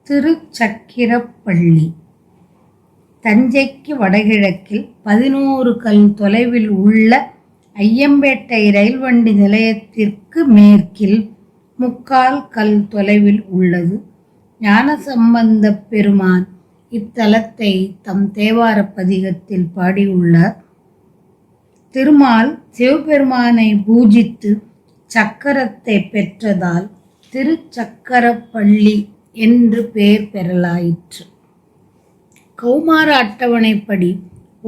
திருச்சக்கிரப்பள்ளி தஞ்சைக்கு வடகிழக்கில் 11 கல் தொலைவில் உள்ள ஐயம்பேட்டை ரயில் வண்டி நிலையத்திற்கு மேற்கில் 3/4 கல் தொலைவில் உள்ளது. ஞானசம்பந்தப் பெருமான் இத்தலத்தை தம் தேவார பதிகத்தில் பாடியுள்ளார். திருமால் சிவபெருமானை பூஜித்து சக்கரத்தை பெற்றதால் திருச்சக்கரப்பள்ளி என்று பெயர் பெறலாயிற்று. கௌமார அட்டவணைப்படி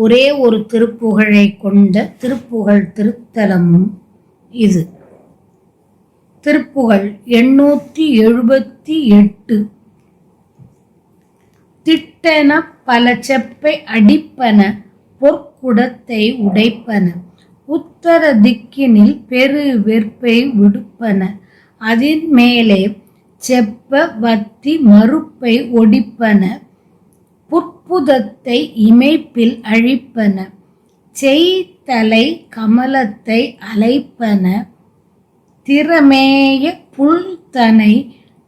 ஒரே ஒரு திருப்புகழை கொண்ட திருப்புகழ் திருத்தலமும் இது. திருப்புகழ் 878. திட்டென பல செப்பை அடிப்பன பொற்குடத்தை உடைப்பன உத்தர திக்கினில் பெரு வெற்பை விடுப்பன அதின் மேலே செப்ப வத்தி மறுப்பை ஒடிப்பன புற்புதத்தை இமைப்பில் அழிப்பன செய்தலை கமலத்தை அலைப்பன திறமேய புல்தனை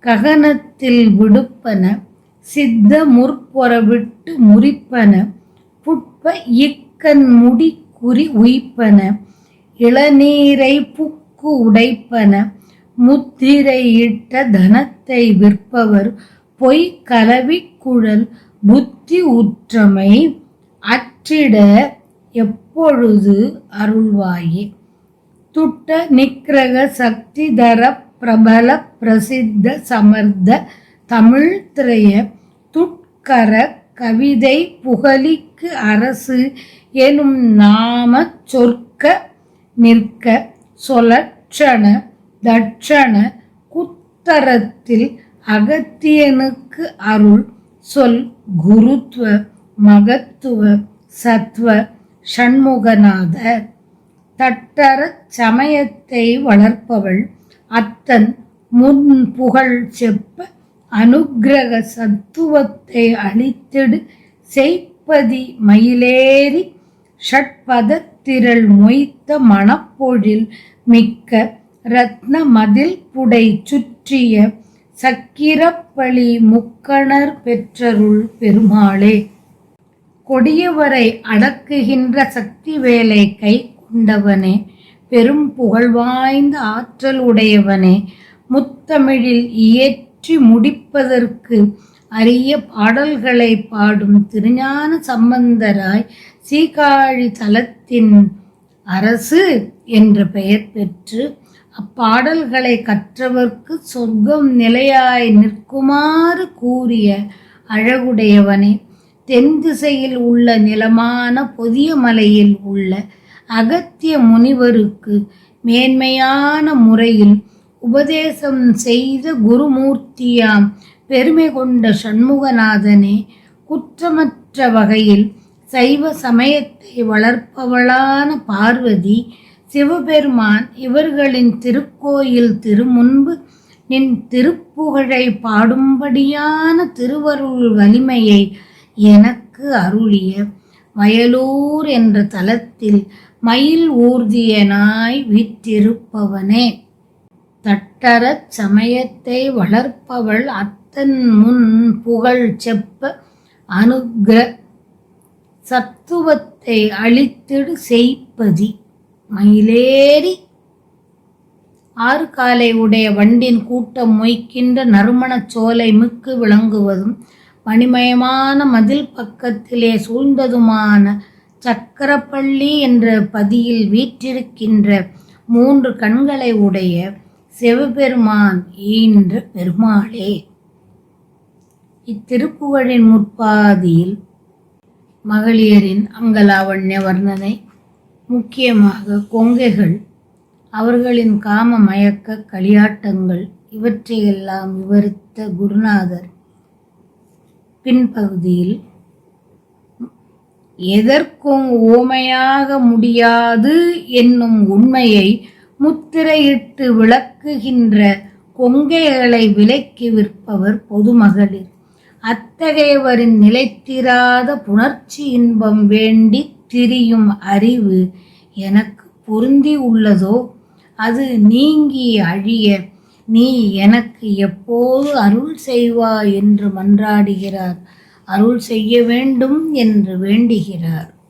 ககனத்தில் விடுப்பன சித்த முற்பொறவிட்டு முறிப்பன புட்ப இக்கண் முடி குறி உய்ப்பன இளநீரை புக்கு உடைப்பன முத்திரையிட்ட தனத்தை விற்பவர் பொய் கலவி குழல் புத்தி உற்றமை அற்றிட எப்பொழுது அருள்வாயே. துட்ட நிக்கிரக சக்தி தர பிரபல பிரசித்த சமர்த்த தமிழ் திரைய துட்கர கவிதை புகலிக்கு அரசு எனும் நாம சொற்க நிற்க சொலட்சண தட்சண குத்தரத்தில் அகத்தியனுக்கு அருள் சொல் குருத்துவ மகத்துவ சத்வ ஷண்முகநாத தட்டர சமயத்தை வளர்ப்பவள் அத்தன் முன் புகழ் செப்ப அனுக்கிரக சத்துவத்தை அளித்திடு செய்ப்பதி மயிலேறி ஷட்பதத்திரள் மொய்த்த மணப்பொழில் மிக்க ரத்ன மதில் புடை சுற்றிய சக்கிரப்பள்ளி முக்கணர் பெற்றருள் பெருமாளே. கொடியவரை அடக்குகின்ற சக்தி வேலை கை கொண்டவனே பெரும் புகழ்வாய்ந்த ஆற்றல் உடையவனே முத்தமிழில் இயற்றி முடிப்பதற்கு அரிய பாடல்களை பாடும் திருஞான சம்பந்தராய் சீகாழி தலத்தின் அரசு என்ற பெயர் பெற்று அப்பாடல்களை கற்றவர்க்கு சொர்க்கம் நிலையாய் நிற்குமாறு கூறிய அழகுடையவனே தென் திசையில் உள்ள நிலமான பொதிய மலையில் உள்ள அகத்திய முனிவருக்கு மேன்மையான முறையில் உபதேசம் செய்த குருமூர்த்தியாம் பெருமை கொண்ட சண்முகநாதனே குற்றமற்ற வகையில் சைவ சமயத்தை வளர்ப்பவளான பார்வதி சிவபெருமான் இவர்களின் திருக்கோயில் திருமுன்பு நின் திருப்புகழை பாடும்படியான திருவருள் வலிமையை எனக்கு அருளிய வயலூர் என்ற தலத்தில் மயில் ஊர்தியனாய் வீற்றிருப்பவனே. தட்டர சமயத்தை வளர்ப்பவள் அத்தன் முன் புகழ் செப்ப அனுக்கிர சத்துவத்தை அளித்திடு செய்ப்பதி மயிலேறி 6 காலை உடைய வண்டின் கூட்டம் மொய்க்கின்ற நறுமணச் சோலை மிக்கு விளங்குவதும் மணிமயமான மதில் பக்கத்திலே சூழ்ந்ததுமான சக்கரப்பள்ளி என்ற பதியில் வீற்றிருக்கின்ற 3 கண்களை உடைய சிவபெருமான் ஈன்ற பெருமாளே. இத்திருப்புகழின் முற்பாதியில் மகளிரின் அங்கலாவண்ய வர்ணனை, முக்கியமாக கொங்கைகள், அவர்களின் காம மயக்க களியாட்டங்கள் இவற்றையெல்லாம் விவரித்த குருநாதர் பின்பகுதியில் எதற்கும் ஓமையாக முடியாது என்னும் உண்மையை முத்திரையிட்டு விளக்குகின்ற கொங்கைகளை விலைக்கு விற்பவர் பொதுமகளிர். அத்தகையவரின் நிலைத்திராத புணர்ச்சி இன்பம் வேண்டி திரியும் அறிவு எனக்கு பொருந்தி உள்ளதோ அது நீங்கி அழிய நீ எனக்கு எப்போது அருள் செய்வாய் என்று மன்றாடுகிறார். அருள் செய்ய வேண்டும் என்று வேண்டுகிறார்.